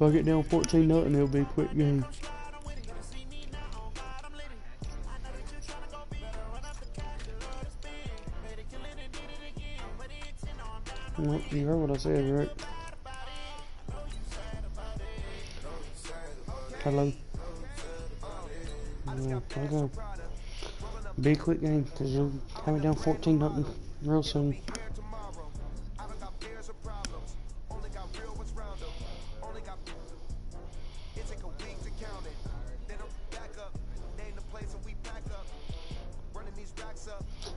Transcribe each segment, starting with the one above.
If I get down 14-0, it'll be a quick game. Well, you heard what I said, right? Hello. Yeah, okay. Be a quick game, because you'll have it down 14-0 real soon.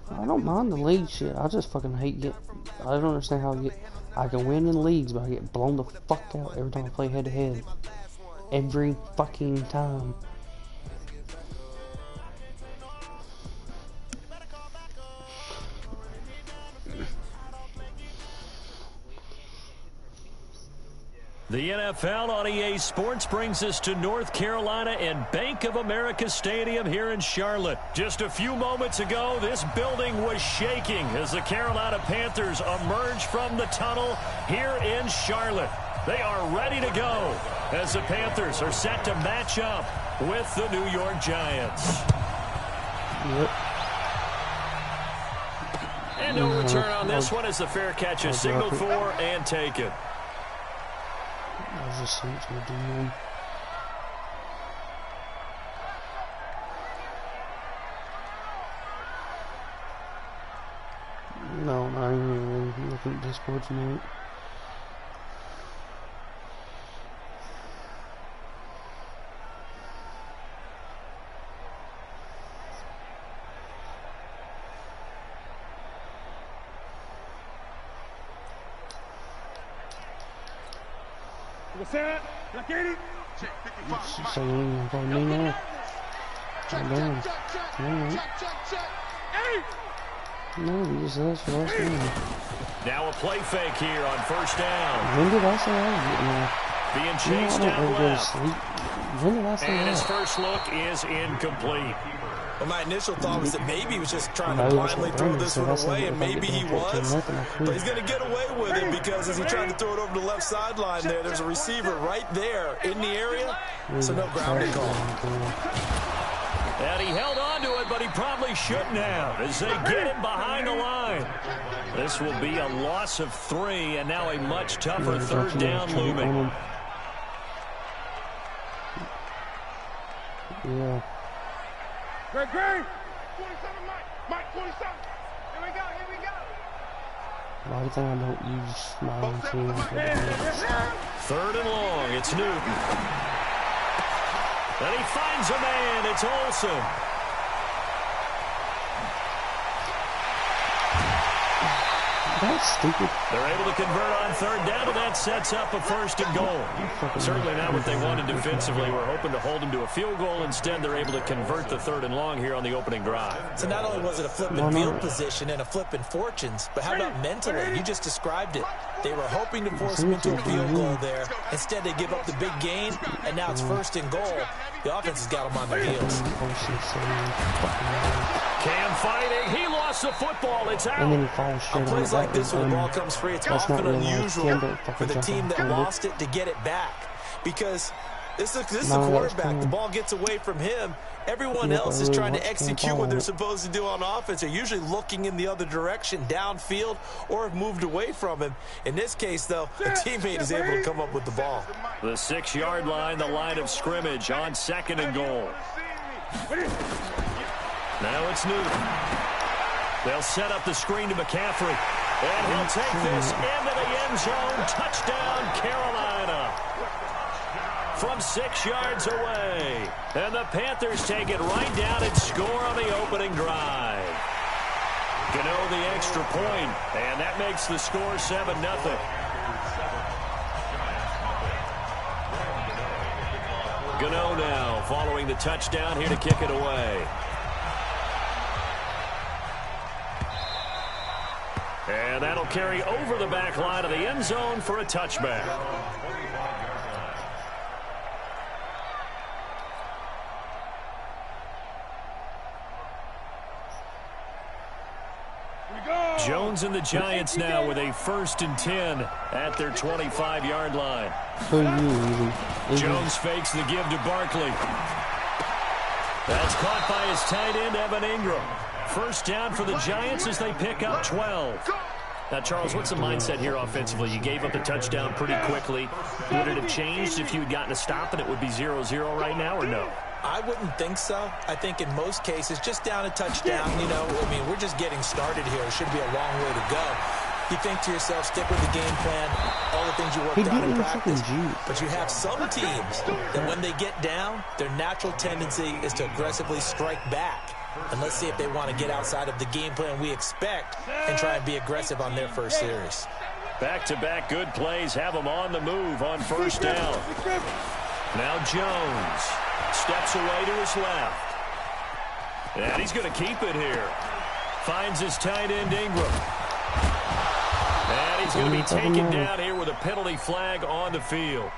I don't mind the league shit. I just fucking hate I don't understand how I can win in leagues, but I get blown the fuck out every time I play head to head. Every fucking time. The NFL on EA Sports brings us to North Carolina and Bank of America Stadium here in Charlotte. Just a few moments ago, this building was shaking as the Carolina Panthers emerge from the tunnel here in Charlotte. They are ready to go as the Panthers are set to match up with the New York Giants. Yep. And no return on this one as the fair catch is signaled for and taken. I was just saying it's gonna do one. No, I ain't really looking at Discord tonight. So you ain't gonna me now? I'm down. No, you just asked for last game. Now a play fake here on first down. When did I say I was getting there? Being chased out left. When did I say and that? his first look is incomplete. Well, my initial thought was that maybe he was just trying to blindly throw this one away, and maybe he was. But he's going to get away with it because as he tried to throw it over the left sideline there's a receiver right there in the area, so no grounding call. And he held on to it, but he probably shouldn't have as they get him behind the line. This will be a loss of 3, and now a much tougher third down looming. Yeah. Great. 27, Mike, 27. Here we go. Why do you think I don't use my own team for the games? Third and long, it's Newton. And he finds a man, it's Olsen. That's stupid. They're able to convert on third down, and that sets up a first and goal. Certainly not what they wanted defensively. We're hoping to hold them to a field goal. Instead, they're able to convert the third and long here on the opening drive. So not only was it a flipping field position and a flipping fortunes, but how about mentally? You just described it. They were hoping to force him into a field goal there. Instead, they give up the big gain, and now it's first and goal. The offense has got them on their heels. Cam fighting. He lost the football. It's out. And then he falls straight on plays like this when the ball comes free, it's often unusual for the team that lost it to get it back. Because this is a quarterback. The ball gets away from him. Everyone else is trying to execute what they're supposed to do on offense. They're usually looking in the other direction, downfield, or have moved away from him. In this case, though, a teammate is able to come up with the ball. The 6-yard line, the line of scrimmage on second and goal. Now it's Newton. They'll set up the screen to McCaffrey. And he'll take this into the end zone. Touchdown, Carolina. From 6 yards away. And the Panthers take it right down and score on the opening drive. Gano the extra point, and that makes the score 7-0. Gano now following the touchdown here to kick it away. And that'll carry over the back line of the end zone for a touchback. Jones and the Giants now with a 1st and 10 at their 25-yard line. Who are you, Easy? Jones fakes the give to Barkley. That's caught by his tight end, Evan Ingram. 1st down for the Giants as they pick up 12. Now, Charles, what's the mindset here offensively? You gave up the touchdown pretty quickly. Would it have changed if you had gotten a stop and it would be 0-0 right now, or no? I wouldn't think so. I think in most cases, just down a touchdown, you know, I mean, we're just getting started here. It should be a long way to go. You think to yourself, stick with the game plan, all the things you worked out in practice. But you have some teams that when they get down, their natural tendency is to aggressively strike back. And let's see if they want to get outside of the game plan we expect and try and be aggressive on their first series. Back-to-back good plays have them on the move on 1st down. Now Jones steps away to his left. And he's going to keep it here. Finds his tight end, Ingram. And he's going to be taken down here with a penalty flag on the field.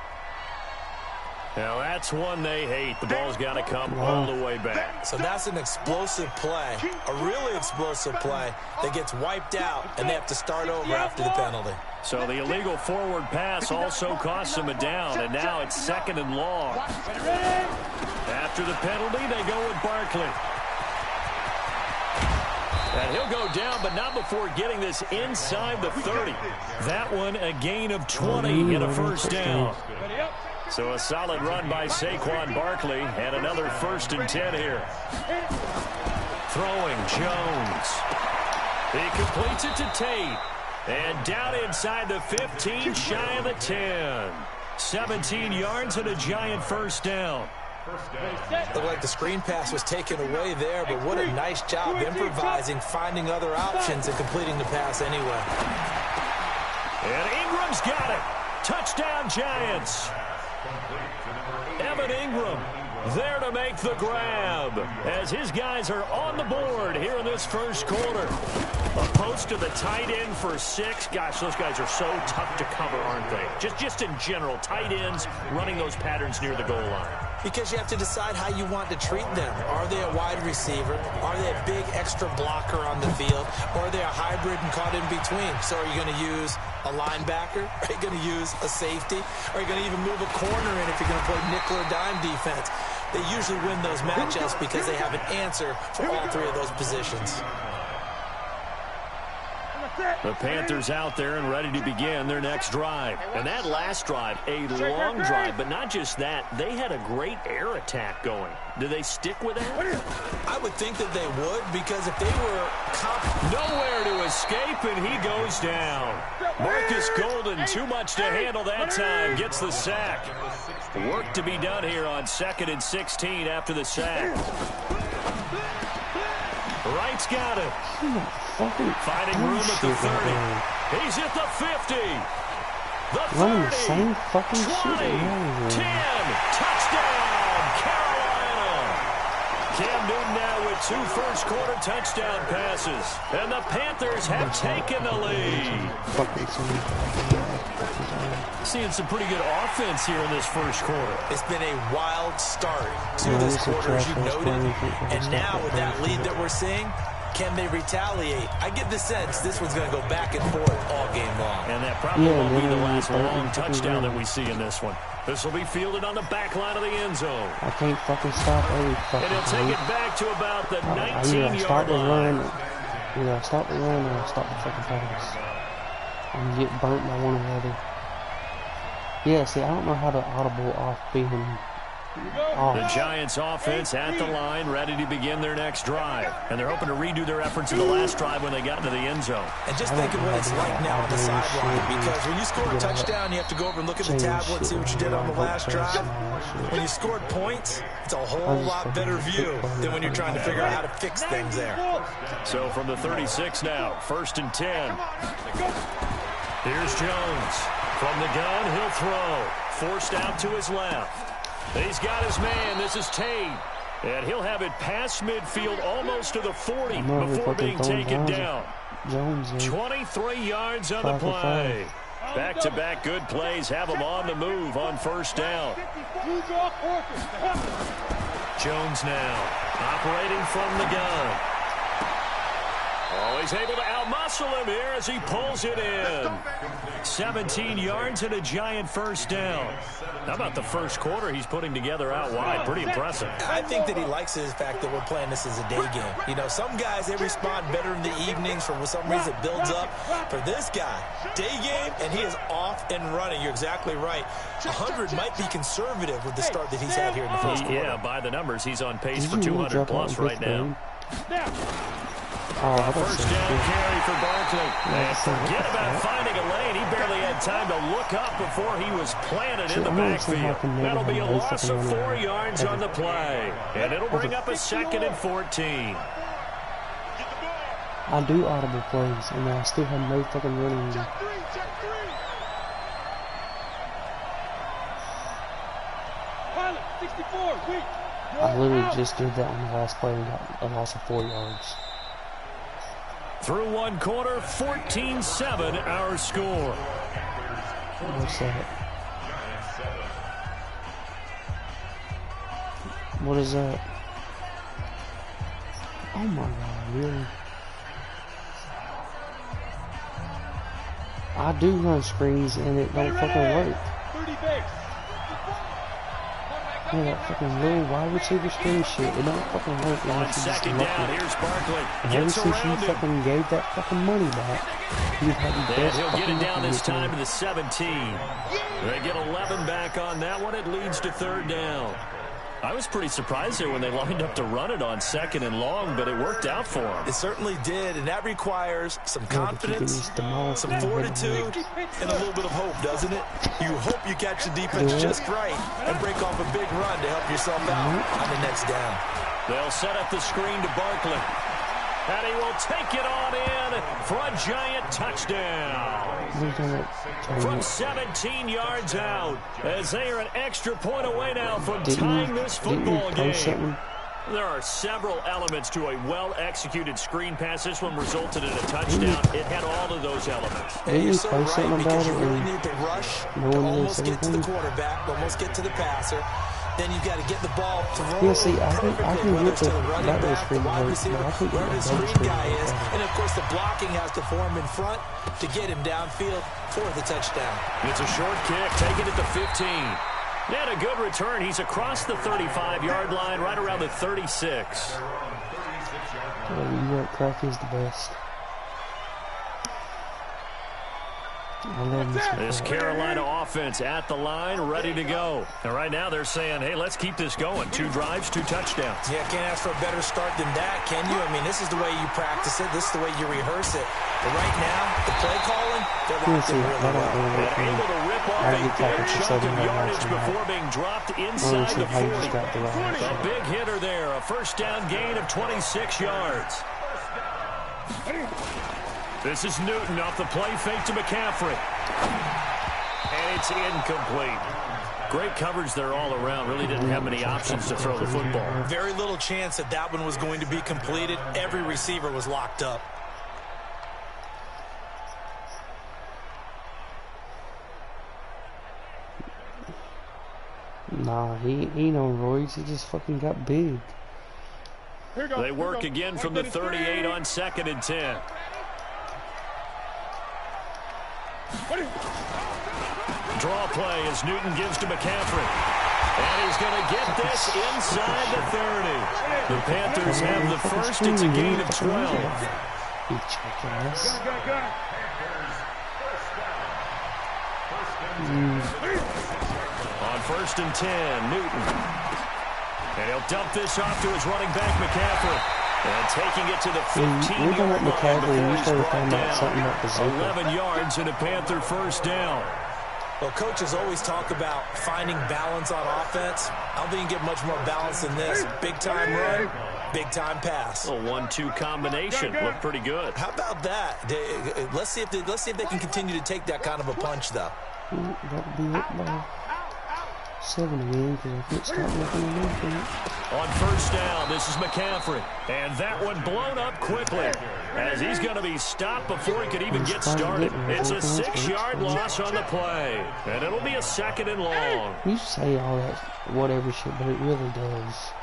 Now, that's one they hate. The ball's got to come all the way back. So that's an explosive play, a really explosive play that gets wiped out, and they have to start over after the penalty. So the illegal forward pass also costs them a down, and now it's 2nd and long. After the penalty, they go with Barkley. And he'll go down, but not before getting this inside the 30. That one a gain of 20 in a 1st down. So a solid run by Saquon Barkley and another 1st and 10 here. Throwing Jones. He completes it to Tate. And down inside the 15, shy of the 10. 17 yards and a Giant 1st down. Looked like the screen pass was taken away there, but what a nice job improvising, finding other options, and completing the pass anyway. And Ingram's got it. Touchdown, Giants. Evan Ingram there to make the grab as his guys are on the board here in this 1st quarter. A post to the tight end for 6. Gosh, those guys are so tough to cover, aren't they? Just in general, tight ends running those patterns near the goal line. Because you have to decide how you want to treat them. Are they a wide receiver? Are they a big extra blocker on the field? Or are they a hybrid and caught in between? So are you going to use a linebacker? Are you going to use a safety? Are you going to even move a corner in if you're going to play nickel or dime defense? They usually win those matchups because they have an answer for all 3 of those positions. The Panthers out there and ready to begin their next drive. And that last drive, a long drive, but not just that. They had a great air attack going. Do they stick with that? I would think that they would, because if they were nowhere to escape, and he goes down. Marcus Golden, too much to handle that time, gets the sack. Work to be done here on 2nd and 16 after the sack. Wright's got it. Finding room at the 30. He's at the 50. The 30. 20. 10. Touchdown, Carolina. Cam Newton now with 2 first-quarter touchdown passes. And the Panthers have taken the lead. Seeing some pretty good offense here in this 1st quarter. It's been a wild start to this quarter, as you noted. And now with that lead that we're seeing, can they retaliate? I get the sense this one's going to go back and forth all game long. And that probably won't be the last long touchdown that we see in this one. This will be fielded on the back line of the end zone. I can't fucking stop every fucking And he'll take it back to about the 19-yard line. Either I stop the run or I stop the fucking pass. I'm getting burnt by one or the other. Yeah, see, I don't know how to audible off being off. The Giants offense at the line, ready to begin their next drive. And they're hoping to redo their efforts in the last drive when they got into the end zone. And just think of what it's like now on the sideline, because when you score a touchdown, you have to go over and look at the tablet, see what you did on the last drive. When you scored points, it's a whole lot better view than when you're trying to figure out how to fix things there. So from the 36 now, 1st and 10. Here's Jones. From the gun, he'll throw. Forced out to his left. He's got his man. This is Tate. And he'll have it past midfield almost to the 40 before being taken down. 23 yards on the play. Back-to-back good plays have him on the move on 1st down. Jones now operating from the gun. All Oh, he's able to outmuscle him here as he pulls it in. 17 yards and a giant first down. How about the first quarter he's putting together out wide? Pretty impressive. I think that he likes the fact that we're playing this as a day game. You know, some guys, they respond better in the evenings. For some reason, it builds up. For this guy, day game, and he is off and running. You're exactly right. 100 might be conservative with the start that he's had here in the first quarter. Yeah, by the numbers, he's on pace for 200 plus right now. First down carry for Barkley. And forget about finding a lane. He barely had time to look up before he was planted in the backfield. That'll be a loss of 4 yards on the play. And it'll bring up a 2nd and 14. I do audible plays, and I still have no fucking running game. I literally just did that on the last play and got a loss of 4 yards. Through one quarter, 14-7 our score. What's that? What is that? Oh my god, really? I do run screens and it don't fucking work. Yeah, that fucking little wide receiver screen shit, it don't fucking work. On second down, here's Barkley. And ever since you fucking gave that fucking money back, you've had the best he'll get it down this time game. to the 17. They get 11 back on that one. It leads to 3rd down. I was pretty surprised there when they lined up to run it on 2nd and long, but it worked out for them. It certainly did, and that requires some confidence, some fortitude, and a little bit of hope, doesn't it? You hope you catch the defense just right and break off a big run to help yourself out on the next down. They'll set up the screen to Barkley. And he will take it on in for a giant touchdown. From 17 yards out, as they are an extra point away now from tying this football game. There are several elements to a well-executed screen pass. This one resulted in a touchdown. It had all of those elements. And you're so right, because you really need to rush to almost get to the quarterback, almost get to the passer. Then you've got to get the ball thrown perfectly, whether it's to the running back, the wide receiver, wherever the screen guy is. And, of course, the blocking has to form in front to get him downfield for the touchdown. It's a short kick, taken at the 15. And a good return. He's across the 35-yard line, right around the 36. New York Cracky is the best. This Carolina offense at the line, ready to go. And right now they're saying, hey, let's keep this going. 2 drives, 2 touchdowns. Yeah, can't ask for a better start than that, can you? I mean, this is the way you practice it. This is the way you rehearse it. But right now, the play calling, they're locked in really well. They're able to rip off a big chunk of yardage before being dropped inside the 40. A big hitter there, a first down gain of 26 yards. This is Newton off the play fake to McCaffrey. And it's incomplete. Great coverage there all around. Really didn't have many options to throw the football. Very little chance that that one was going to be completed. Every receiver was locked up. Nah, he ain't on roids. He just fucking got big. They work again from the 38 on 2nd and 10. Draw play as Newton gives to McCaffrey. And he's going to get this inside the 30. The Panthers have the first. It's a gain of 12. On 1st and 10, Newton. And he'll dump this off to his running back, McCaffrey. And taking it to the 15-yard line before he's brought down. 11 yards and a Panther first down. Well, coaches always talk about finding balance on offense. I don't think you can get much more balance than this. Big-time run, big-time pass. A 1-2 combination. Looked pretty good. How about that? Let's see if they can continue to take that kind of a punch, though. That'll be it by 7 again, because I can't stop looking at anything. On first down, this is McCaffrey. And that one blown up quickly, as he's going to be stopped before he could even get started. It's a 6-yard loss on the play, and it'll be a 2nd and long. You say all that whatever shit, but it really does.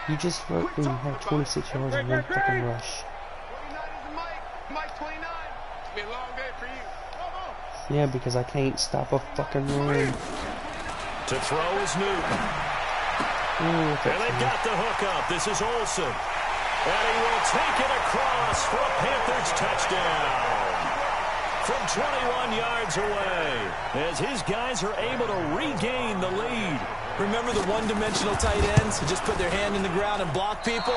You just fucking had 26 yards and one fucking rush. Yeah, because I can't stop a fucking run. To throw is Newton. And they've got the hook up. This is Olsen. And he will take it across for a Panthers touchdown. From 21 yards away, as his guys are able to regain the lead. Remember the one-dimensional tight ends who just put their hand in the ground and block people?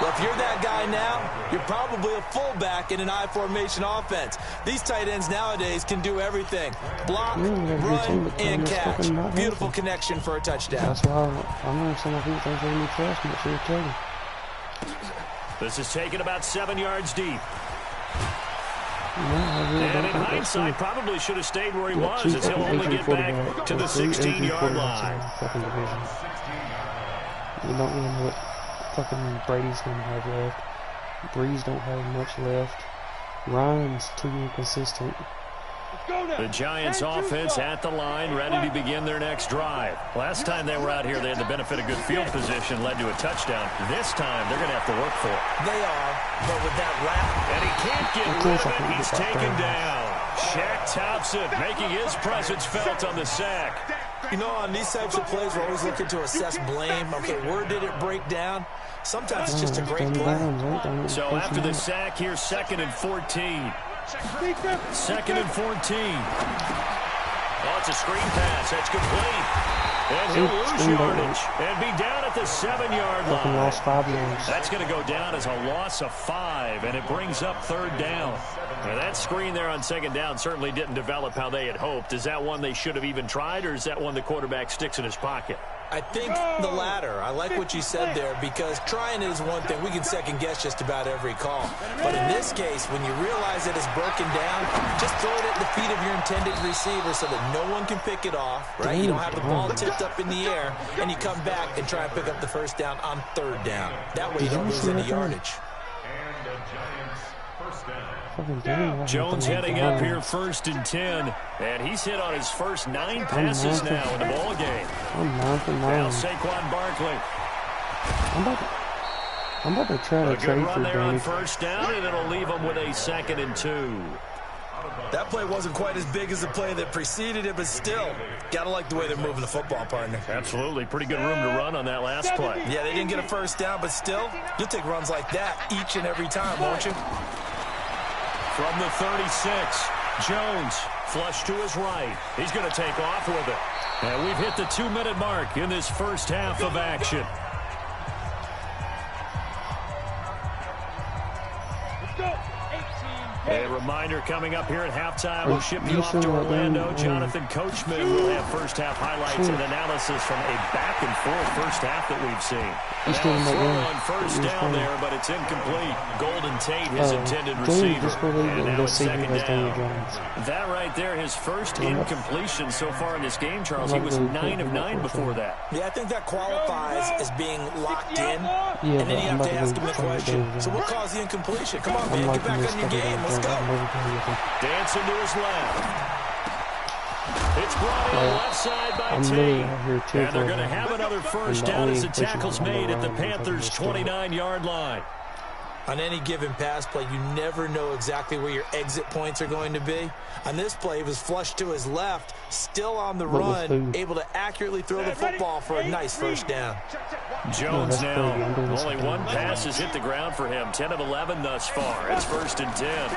Well, if you're that guy now, you're probably a fullback in an I-formation offense. These tight ends nowadays can do everything. Block, run, and catch. Beautiful connection for a touchdown. That's why I'm going to say my people think they need trust, but you're telling. This is taken about 7 yards deep. No, and in hindsight, probably should have stayed where he was, as he'll only get back to the 16-yard line. You don't even know what fucking Brady's going to have left. Breeze don't have much left. Ryan's too inconsistent. The Giants offense at the line, ready to begin their next drive. Last time they were out here, they had the benefit of good field position, led to a touchdown. This time, they're going to have to work for it. They are, but with that wrap, and he can't get rid of it. He's taken down. Shaq Thompson making his presence felt on the sack. You know, on these types of plays, we're always looking to assess blame. Okay, where did it break down? Sometimes it's just a great play. So after the sack, here's 2nd and 14. 2nd and 14. Oh, it's a screen pass. That's complete. And he'll lose yardage and be down at the 7-yard line. Lost 5 yards. That's going to go down as a loss of 5, and it brings up 3rd down. Now, that screen there on 2nd down certainly didn't develop how they had hoped. Is that one they should have even tried, or is that one the quarterback sticks in his pocket? I think the latter. I like what you said there, because trying it is one thing. We can second-guess just about every call. But in this case, when you realize that it's broken down, just throw it at the feet of your intended receiver so that no one can pick it off, right? You don't have the ball tipped up in the air, and you come back and try and pick up the 1st down on 3rd down. That way you don't lose any yardage. Jones heading up here 1st and 10, and he's hit on his first 9 passes now in the ball game. Now Saquon Barkley. I'm about to try to trade for there on 1st down, and it'll leave him with a 2nd and 2. That play wasn't quite as big as the play that preceded it, but still, gotta like the way they're moving the football, partner. Absolutely. Pretty good room to run on that last play. Yeah, they didn't get a 1st down, but still, you'll take runs like that each and every time, won't you? From the 36, Jones flush to his right. He's going to take off with it. And we've hit the 2-minute mark in this first half of action. A reminder coming up here at halftime. We'll ship you off to Orlando. Jonathan Coachman will have first half highlights and analysis from a back-and-forth first half that we've seen. Now throw on 1st down there, but it's incomplete. Golden Tate, his intended receiver. And now it's 2nd down. That right there, his first incompletion so far in this game, Charles. He was 9 of 9 before that. Yeah, I think that qualifies as being locked in. And then you have to ask him the question, so what caused the incompletion? Come on, man, get back on your game. Let's go. Dancing to his left. It's brought in left side by Tate. And they're going to have another 1st down as the tackle's made at the Panthers' 29-yard line. On any given pass play, you never know exactly where your exit points are going to be. On this play, he was flushed to his left, still on the run, able to accurately throw the football for a nice 1st down. Jones now, only 1 pass has hit the ground for him, 10 of 11 thus far. It's 1st and 10.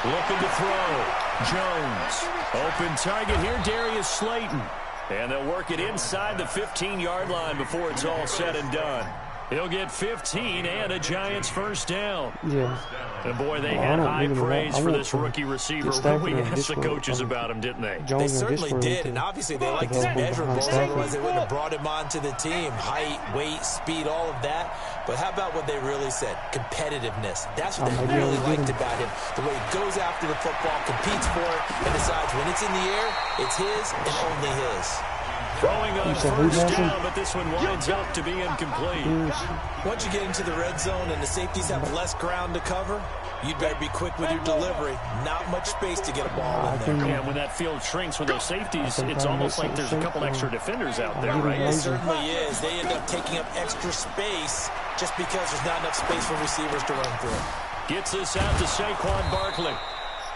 Looking to throw. Jones. Open target here, Darius Slayton. And they'll work it inside the 15-yard line before it's all said and done. He'll get 15 and a Giants 1st down. Yeah. And boy, they had high praise for this rookie receiver when we asked the coaches about him, didn't they? They certainly did, and obviously they liked his measurables, otherwise they wouldn't have brought him onto the team. Height, weight, speed, all of that. But how about what they really said? Competitiveness. That's what they really liked about him. The way he goes after the football, competes for it, and decides when it's in the air, it's his and only his. Throwing on 1st down, but this one winds up to be incomplete. Once you get into the red zone and the safeties have less ground to cover, you'd better be quick with your delivery. Not much space to get a ball in there. Yeah, when that field shrinks with those safeties, it's almost like there's a couple extra defenders out there, right? It certainly is. They end up taking up extra space just because there's not enough space for receivers to run through. Gets this out to Saquon Barkley.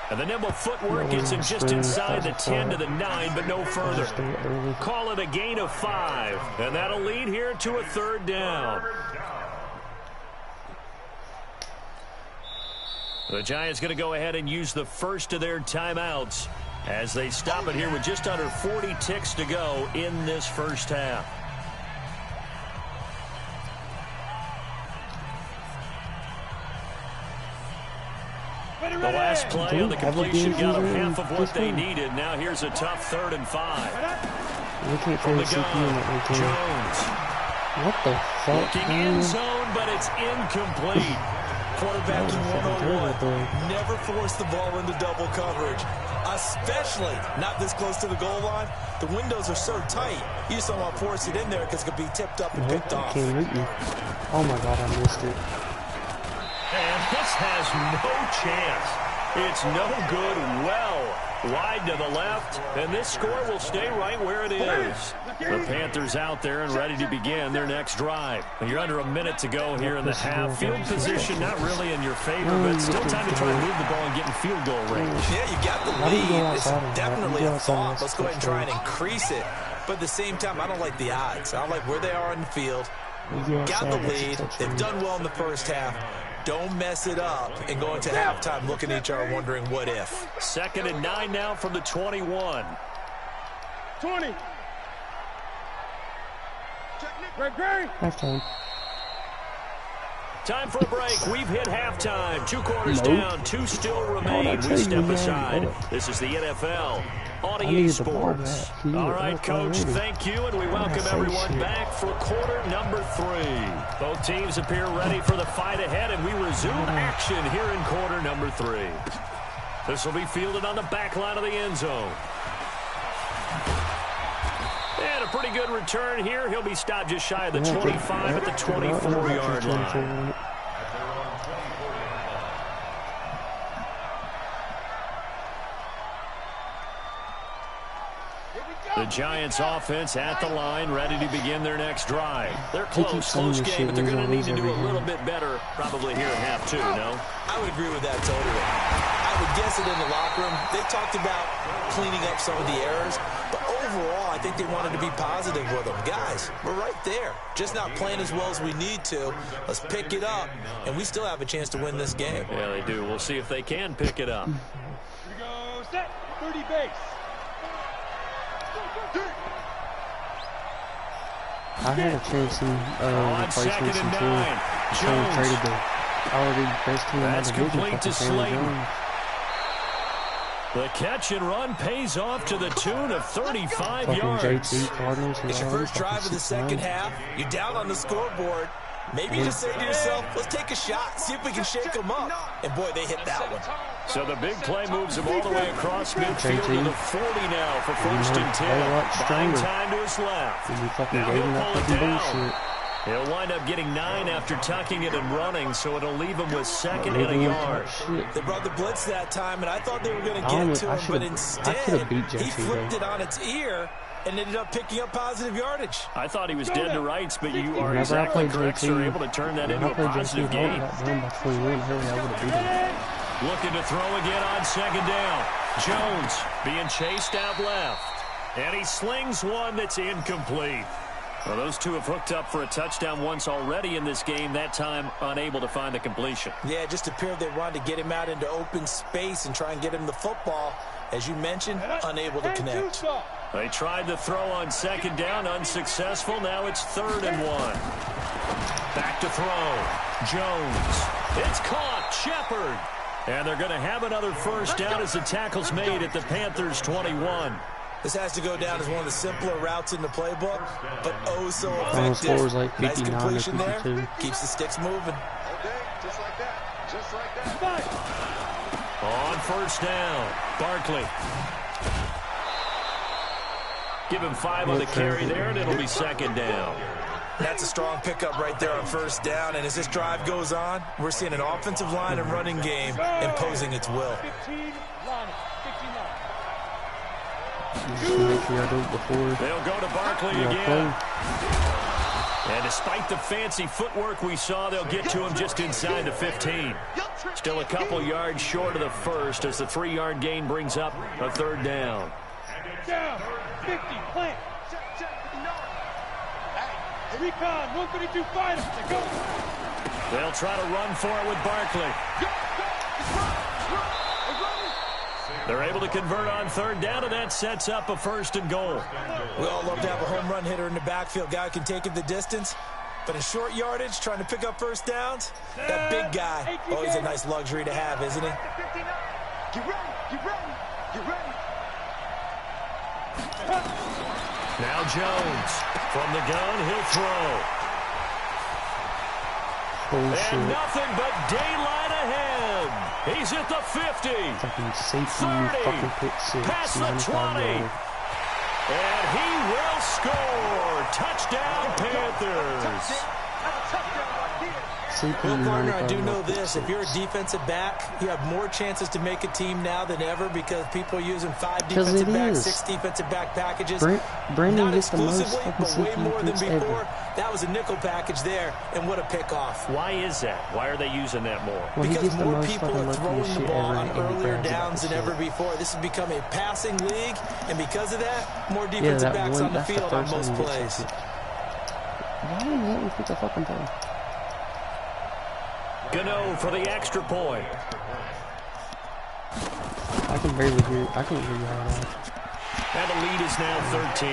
And the nimble footwork gets him just inside the 10 to the 9, but no further. Call it a gain of 5. And that'll lead here to a 3rd down. The Giants going to go ahead and use the first of their timeouts as they stop it here with just under 40 ticks to go in this first half. The last play on the completion got them half of what they needed. Now here's a tough 3rd and 5. From the gun, Jones. What the fuck? Looking in zone, but it's incomplete. Quarterbacking 101. Never force the ball into double coverage, especially not this close to the goal line. The windows are so tight, you just don't want to force it in there because it could be tipped up and picked off. Oh my God, I missed it. And this has no chance. It's no good. Well wide to the left, and this score will stay right where it is. The Panthers out there and ready to begin their next drive. You're under a minute to go here in the half. Field position not really in your favor, but still time to try and move the ball and get in field goal range. Yeah, you got the lead. It's definitely a thought. Let's go ahead and try and increase it. But at the same time, I don't like the odds. I don't like where they are in the field. Got the lead. They've done well in the first half. Don't mess it up and go into halftime looking at each other wondering what if. 2nd and 9 now from the 21. 20. Halftime. Time for a break. We've hit halftime. 2 quarters down. 2 still remain. We step aside. This is the NFL on EA Sports. All right, Coach, thank you, and we welcome everyone back for quarter number 3. Both teams appear ready for the fight ahead, and we resume action here in quarter number 3. This will be fielded on the back line of the end zone. And a pretty good return here. He'll be stopped just shy of the 25 at the 24-yard line. The Giants offense at the line, ready to begin their next drive. They're close game, but they're going to need to do a little bit better probably here in half 2, no? I would agree with that totally. I would guess it in the locker room. They talked about cleaning up some of the errors, but overall, I think they wanted to be positive with them. Guys, we're right there. Just not playing as well as we need to. Let's pick it up, and we still have a chance to win this game. Yeah, they do. We'll see if they can pick it up. Here we go, set, 30 base. I had a chance in replacements until Jones traded the already best team in the division. Complete to Slayton. The catch and run pays off to the tune of 35 yards. It's your first drive of the second half. You're down on the scoreboard. Maybe you just say to yourself, let's take a shot, see if we can shake them up. And, boy, they hit that one. So the big play moves him all the way across midfield to the 40 now for 1st and 10. Buying time to his left. Now he'll pull it down. He'll wind up getting 9 after tucking it and running, so it'll leave him with 2nd and a yard. They brought the blitz that time, and I thought they were going to get to him, but instead he flipped it on its ear and ended up picking up positive yardage. I thought he was dead to rights, but you are exactly correct. They're able to turn that into a positive gain. Looking to throw again on 2nd down. Jones being chased out left. And he slings one that's incomplete. Well, those two have hooked up for a touchdown once already in this game, that time unable to find the completion. Yeah, it just appeared they wanted to get him out into open space and try and get him the football. As you mentioned, unable to connect. They tried to throw on 2nd down, unsuccessful. Now it's 3rd and 1. Back to throw. Jones. It's caught. Shepard. And they're going to have another first down as the tackle's made at the Panthers' 21. This has to go down as one of the simpler routes in the playbook, but oh so effective. Like nice completion there. Keeps the sticks moving. Okay, just like that. Just like that. On 1st down, Barkley. Give him 5 on the carry there, and it'll be 2nd down. That's a strong pickup right there on first down. And as this drive goes on, we're seeing an offensive line and running game imposing its will. Just make sure I do it before. They'll go to Barkley again. And despite the fancy footwork we saw, they'll get to him just inside the 15. Still a couple yards short of the first as the 3-yard gain brings up a third down. Down, 50, plant. Recon, 132 fighters. Go. They'll try to run for it with Barkley. They're able to convert on third down, and that sets up a 1st and goal. We all love to have a home run hitter in the backfield. Guy who can take it the distance. But in short yardage, trying to pick up first downs, that big guy, always a nice luxury to have, isn't he? Get ready, get ready, get ready. Now Jones from the gun, he'll throw. Bullshit. And nothing but daylight ahead. He's at the 50. Fucking safety, 30. fucking pick six. Past the 20. And he will score. Touchdown, Panthers. Well, partner, I do know this. If you're a defensive back, you have more chances to make a team now than ever because people are using 5 defensive backs, 6 defensive back packages. Brandon Not gets the most exclusively, fucking but way more than picks before. ever. That was a nickel package there, and what a pickoff. Why is that? Why are they using that more? Well, Because more most people fucking are throwing the ball on earlier downs than ever before. before. This has become a passing league, and because of that, more defensive backs on the field on most plays. Why didn't he let me pick the fucking play? Gano for the extra point. I can barely hear. I can't hear you at all. And the lead is now 13.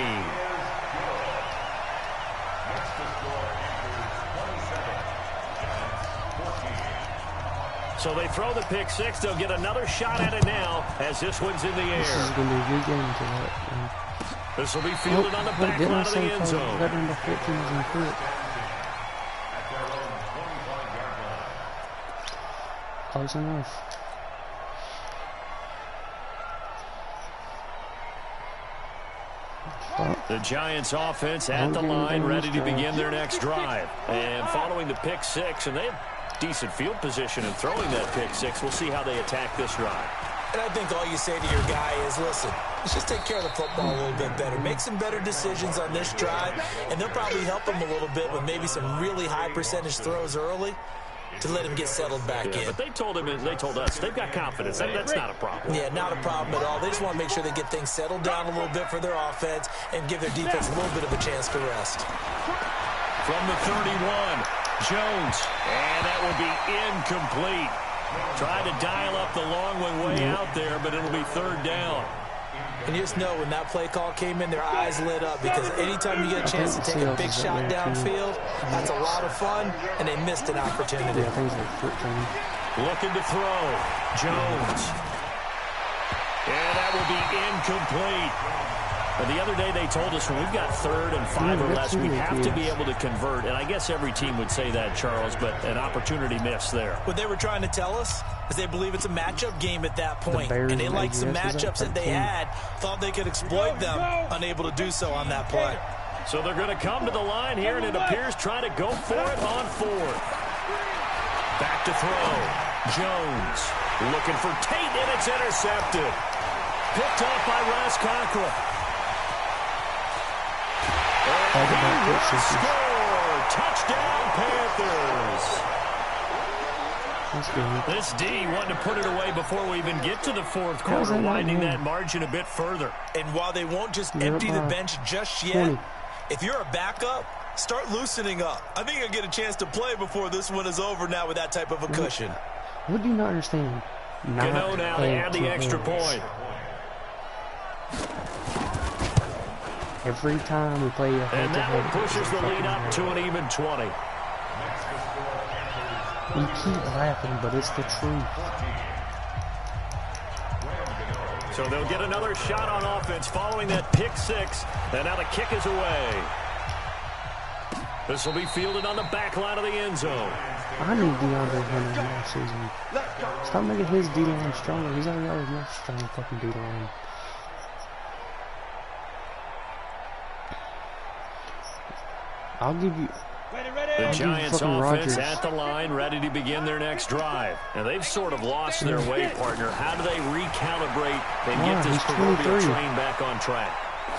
So they throw the pick six. They'll get another shot at it now as this one's in the air. This is going to be a good game to that. This will be fielded on the back line of the end zone. Got number 14 and quick. Close enough. The Giants offense at the line, ready to begin their next drive. And following the pick six, and they have decent field position in throwing that pick six. We'll see how they attack this drive. And I think all you say to your guy is, listen, let's just take care of the football a little bit better. Make some better decisions on this drive, and they'll probably help him a little bit with maybe some really high percentage throws early to let him get settled back in. But they told us, they've got confidence. That's not a problem. Yeah, not a problem at all. They just want to make sure they get things settled down a little bit for their offense and give their defense a little bit of a chance to rest. From the 31, Jones, and that will be incomplete. Tried to dial up the long one way out there, but it'll be third down. And you just know when that play call came in, their eyes lit up because anytime you get a chance to take a big shot downfield, that's a lot of fun, and they missed an opportunity. Looking to throw. Jones. And that will be incomplete. And the other day they told us when we've got 3rd and 5 or less, we have to be able to convert. And I guess every team would say that, Charles, but an opportunity missed there. What they were trying to tell us is they believe it's a matchup game at that point. And they liked some matchups that they had, thought they could exploit them, unable to do so on that play. So they're going to come to the line here, and it appears trying to go for it on 4th. Back to throw. Jones looking for Tate, and it's intercepted. Picked off by Ross Cockrell. And he will score. Touchdown, Panthers. This D wanting to put it away before we even get to the 4th quarter, widening that margin a bit further. And while they won't just empty the bench just yet, if you're a backup, start loosening up. I think you'll get a chance to play before this one is over now with that type of a cushion. What do you not understand? Gano now to add the extra point. Every time we play a and that one pushes the lead up to an even 20. We keep laughing, but it's the truth. So they'll get another shot on offense following that pick six. And now the kick is away. This will be fielded on the back line of the end zone. I need DeAndre Hunter next season. Stop making his D-line stronger. He's already got enough strong fucking D-line. I'll give you. The Giants offense Rodgers at the line, ready to begin their next drive. And they've sort of lost their way, partner. How do they recalibrate and get this proverbial train back on track?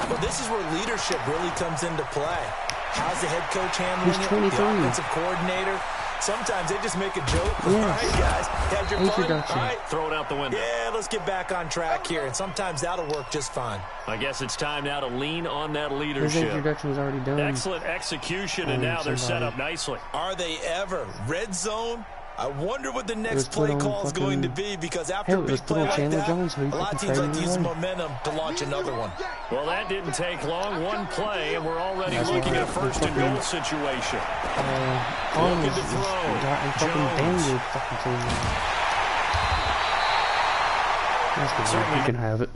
Well, this is where leadership really comes into play. How's the head coach handling it? The offensive coordinator? Sometimes they just make a joke. All right, guys, had your fun. All right, throw it out the window. Yeah, let's get back on track here. And sometimes that'll work just fine. I guess it's time now to lean on that leadership. His introduction was already done. Excellent execution, and now they're set up nicely. Are they ever? Red zone? I wonder what the next play call is going to be, because after a big play like that, a lot of teams like to use the momentum to launch another one. Well, that didn't take long. One play, and we're already looking at a first-and-goal situation. Looking to throw. Jones. That's good. You can have it.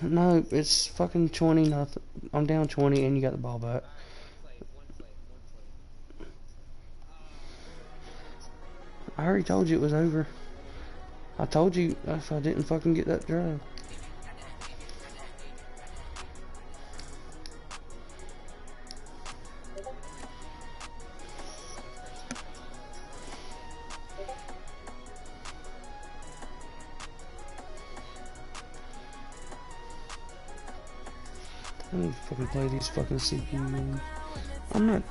No, it's fucking 20-0. I'm down 20, and you got the ball back. I already told you it was over. I told you if I didn't fucking get that drive. I need to fucking play these fucking CPU games. I'm not.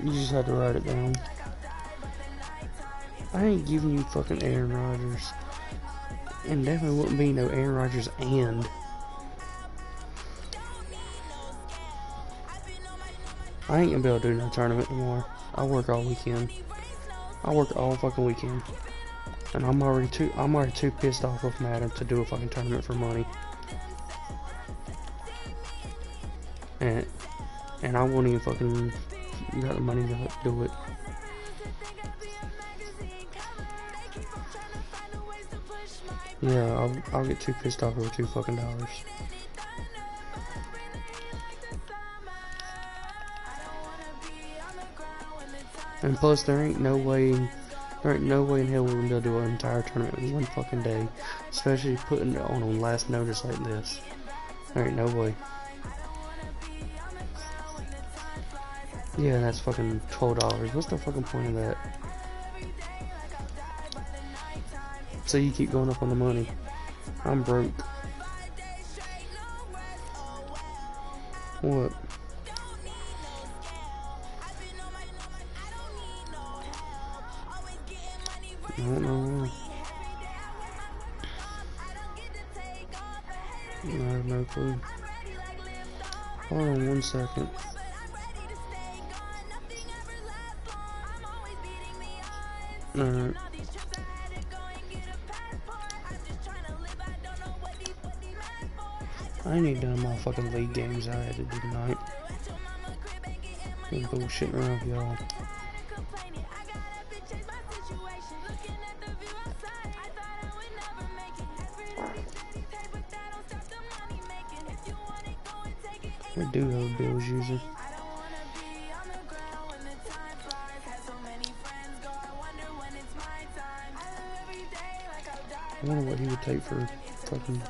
You just had to write it down. I ain't giving you fucking Aaron Rodgers. And definitely wouldn't be no Aaron Rodgers and. I ain't gonna be able to do no tournament tomorrow. I work all weekend. I work all fucking weekend. And I'm already too pissed off with Madden to do a fucking tournament for money. And I won't even fucking got the money to do it. Yeah, I'll get too pissed off over $2 fucking. And plus, there ain't no way in hell we're gonna be able to do an entire tournament in one fucking day, especially putting it on last notice like this. There ain't no way. Yeah, that's fucking $12. What's the fucking point of that? So you keep going up on the money. I'm broke. What? I don't know. I have no clue. Hold on 1 second. Alright. I ain't done my fucking league games I had to do tonight. I'm bullshitting around with y'all. I do have a Bills user. I wonder what he would take for fucking